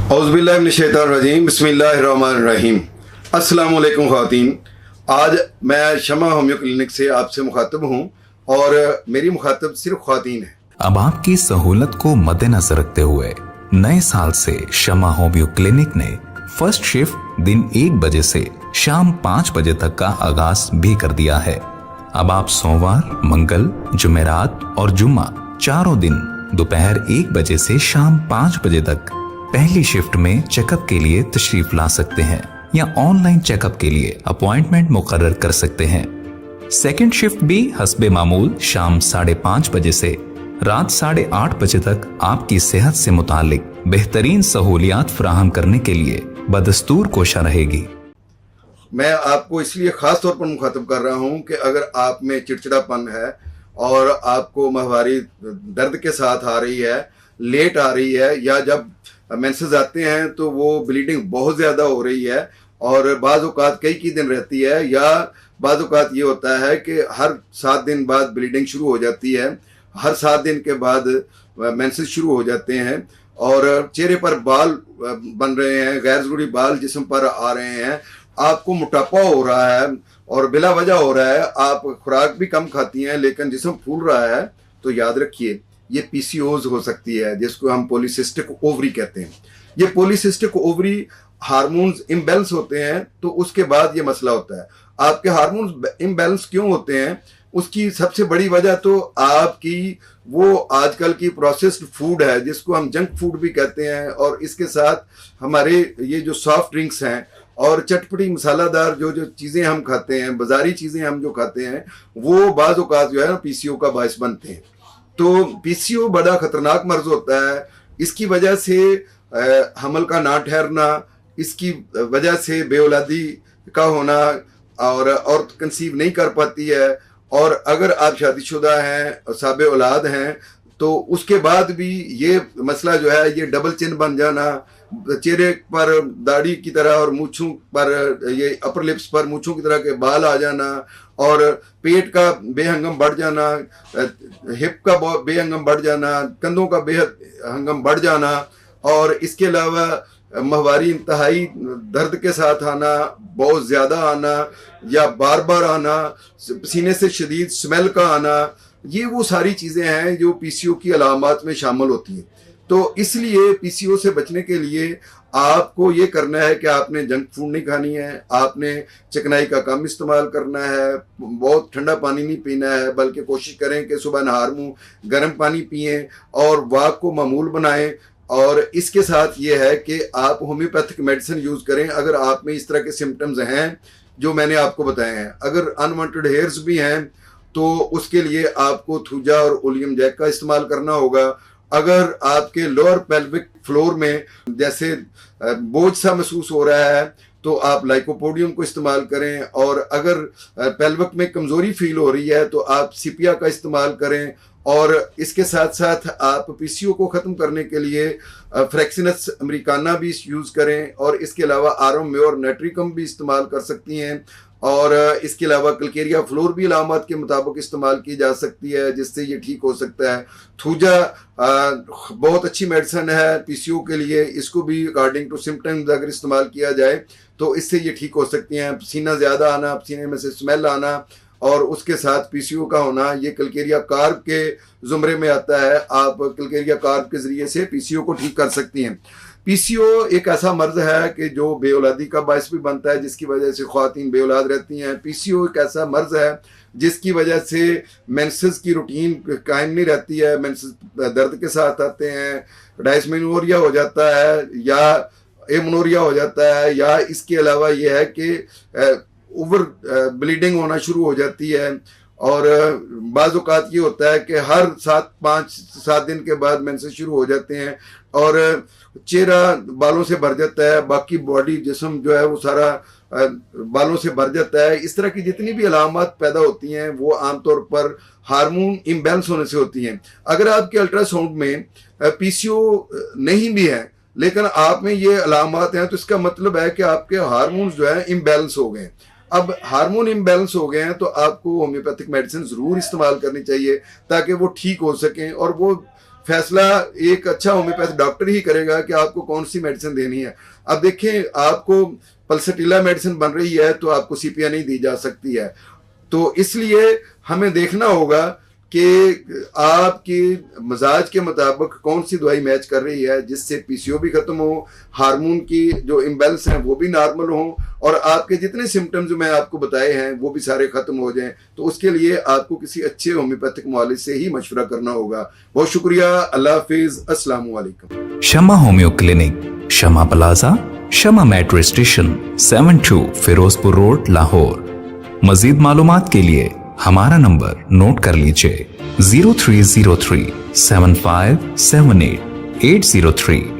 औज़ुबिल्लाहिमिनश्शैतानिर्रजीम बिस्मिल्लाहिर्रहमानिर्रहीम। अस्सलाम वालेकुम ख़वातीन। आज मैं शमा होम्यो क्लिनिक से आपसे मुखातब हूँ और मेरी मुखातब सिर्फ ख़वातीन है। अब आपकी सहूलत को मद्देनजर रखते हुए नए साल से शमा होम्यो क्लिनिक ने फर्स्ट शिफ्ट दिन 1 बजे से शाम 5 बजे तक का आगाज भी कर दिया है। अब आप सोमवार, मंगल, जुमेरात और जुम्मा चारों दिन दोपहर 1 बजे से शाम 5 बजे तक पहली शिफ्ट में चेकअप के लिए तशरीफ ला सकते हैं या ऑनलाइन चेकअप के लिए अपॉइंटमेंट मुकर्रर कर सकते हैं। सेकंड शिफ्ट भी हस्बे मामूल शाम 5:30 बजे से रात 8:30 बजे तक आपकी सेहत से मुतालिक बेहतरीन सहूलियात फराहम करने के लिए बदस्तूर कोशा रहेगी। मैं आपको इसलिए ख़ास तौर पर मुखातब कर रहा हूँ कि अगर आप में चिड़चिड़ापन है और आपको माहवारी दर्द के साथ आ रही है, लेट आ रही है, या जब मेंसेस आते हैं तो वो ब्लीडिंग बहुत ज़्यादा हो रही है और बाज़ औक़ात कई दिन रहती है, या बाज़ औक़ात ये होता है कि हर 7 दिन बाद ब्लीडिंग शुरू हो जाती है, हर 7 दिन के बाद मेंसेस शुरू हो जाते हैं और चेहरे पर बाल बन रहे हैं, गैर ज़रूरी बाल जिस्म पर आ रहे हैं, आपको मोटापा हो रहा है और बिला वजह हो रहा है, आप खुराक भी कम खाती हैं लेकिन जिस्म फूल रहा है, तो याद रखिए ये पीसीओज हो सकती है, जिसको हम पॉलीसिस्टिक ओवरी कहते हैं। ये पॉलीसिस्टिक ओवरी हार्मोन्स इम्बैलेंस होते हैं तो उसके बाद ये मसला होता है। आपके हार्मोन्स इम्बैलेंस क्यों होते हैं? उसकी सबसे बड़ी वजह तो आपकी वो आजकल की प्रोसेस्ड फूड है, जिसको हम जंक फूड भी कहते हैं, और इसके साथ हमारे ये जो सॉफ्ट ड्रिंक्स हैं और चटपटी मसालादार जो चीज़ें हम खाते हैं, बाजारी चीज़ें हम जो खाते हैं, वो बाज़ औक़ात जो है ना पीसीओ का बायस बनते हैं। तो पीसीओ बड़ा ख़तरनाक मर्ज़ होता है। इसकी वजह से हमल का ना ठहरना, इसकी वजह से बेऔलादी का होना, और औरत कंसीव नहीं कर पाती है, और अगर आप शादीशुदा हैं, साबे औलाद हैं, तो उसके बाद भी ये मसला जो है, ये डबल चिन बन जाना, चेहरे पर दाढ़ी की तरह और मूँछों पर, ये अपर लिप्स पर मूँछों की तरह के बाल आ जाना, और पेट का बेहंगम बढ़ जाना, हिप का बेहंगम बढ़ जाना, कंधों का बेहंगम बढ़ जाना, और इसके अलावा माहवारी इंतहाई दर्द के साथ आना, बहुत ज़्यादा आना या बार बार आना, सीने से शदीद स्मेल का आना, ये वो सारी चीज़ें हैं जो पीसीओ की अलामात में शामिल होती हैं। तो इसलिए पीसीओ से बचने के लिए आपको ये करना है कि आपने जंक फूड नहीं खानी है, आपने चिकनाई का कम इस्तेमाल करना है, बहुत ठंडा पानी नहीं पीना है, बल्कि कोशिश करें कि सुबह नहार मुँह गर्म पानी पिएं और वाक को मामूल बनाएं। और इसके साथ ये है कि आप होम्योपैथिक मेडिसिन यूज़ करें अगर आप में इस तरह के सिम्टम्स हैं जो मैंने आपको बताए हैं। अगर अनवांटेड हेयर्स भी हैं तो उसके लिए आपको थूजा और ओलियम जैक का इस्तेमाल करना होगा। अगर आपके लोअर पेल्विक फ्लोर में जैसे बोझ सा महसूस हो रहा है तो आप लाइकोपोडियम को इस्तेमाल करें, और अगर पेल्विक में कमज़ोरी फील हो रही है तो आप सीपिया का इस्तेमाल करें, और इसके साथ साथ आप पीसीओ को ख़त्म करने के लिए फ्रैक्सिनस अमेरिकाना भी यूज़ करें, और इसके अलावा आरम म्योर नेट्रिकम भी इस्तेमाल कर सकती हैं, और इसके अलावा कलकेरिया फ्लोर भी अलामत के मुताबिक इस्तेमाल की जा सकती है, जिससे ये ठीक हो सकता है। थूजा बहुत अच्छी मेडिसिन है पीसीओ के लिए, इसको भी अकॉर्डिंग टू सिम्टम्स अगर इस्तेमाल किया जाए तो इससे ये ठीक हो सकती हैं। पसीना ज़्यादा आना, पसीने में से स्मेल आना, और उसके साथ पीसीओ का होना, ये कलकेरिया कार्ब के ज़ुमरे में आता है। आप कलकेरिया कार्ब के ज़रिए से पीसीओ को ठीक कर सकती हैं। पीसीओ एक ऐसा मर्ज़ है कि जो बेऔलादी का बायस भी बनता है, जिसकी वजह से ख़वातीन बेऔलाद रहती हैं। पीसीओ एक ऐसा मर्ज़ है जिसकी वजह से मेंसेस की रूटीन कायम नहीं रहती है, मेंसेस दर्द के साथ आते हैं, डायस्मेनोरिया हो जाता है या एमनोरिया हो जाता है, या इसके अलावा ये है कि ओवर ब्लीडिंग होना शुरू हो जाती है, और बाज़ औक़ात ये होता है कि हर 5-7 दिन के बाद मेंसेस शुरू हो जाते हैं और चेहरा बालों से भर जाता है, बाकी बॉडी जिस्म जो है वो सारा बालों से भर जाता है। इस तरह की जितनी भी अलामत पैदा होती हैं वो आमतौर पर हार्मोन इम्बैलेंस होने से होती हैं। अगर आपके अल्ट्रासाउंड में पीसीओ नहीं भी है लेकिन आप में ये अलामत हैं तो इसका मतलब है कि आपके हार्मोन्स जो है इम्बैलेंस हो गए। अब हार्मोन इम्बैलेंस हो गए हैं तो आपको होम्योपैथिक मेडिसिन ज़रूर इस्तेमाल करनी चाहिए ताकि वो ठीक हो सकें और वो फैसला एक अच्छा होम्योपैथ डॉक्टर ही करेगा कि आपको कौन सी मेडिसिन देनी है। अब देखें, आपको पल्सटीला मेडिसिन बन रही है तो आपको सीपिया नहीं दी जा सकती है, तो इसलिए हमें देखना होगा कि आपकी मजाज के मुताबिक कौन सी दवाई मैच कर रही है, जिससे पीसीओ भी खत्म हो, हार्मोन की जो इम्बैलेंस हैं वो भी नॉर्मल हो, और आपके जितने सिम्टम्स जो मैं आपको बताए हैं वो भी सारे खत्म हो जाएं। तो उसके लिए आपको किसी अच्छे होम्योपैथिक मुआलिज से ही मशवरा करना होगा। बहुत शुक्रिया, अल्लाह हाफिज, अस्सलाम वालेकुम। Shama homeo clinic, Shama plaza, Shama metro station, 72 Ferozepur road, Lahore. मजीद मालूमात के लिए हमारा नंबर नोट कर लीजिए 0303 7578 803।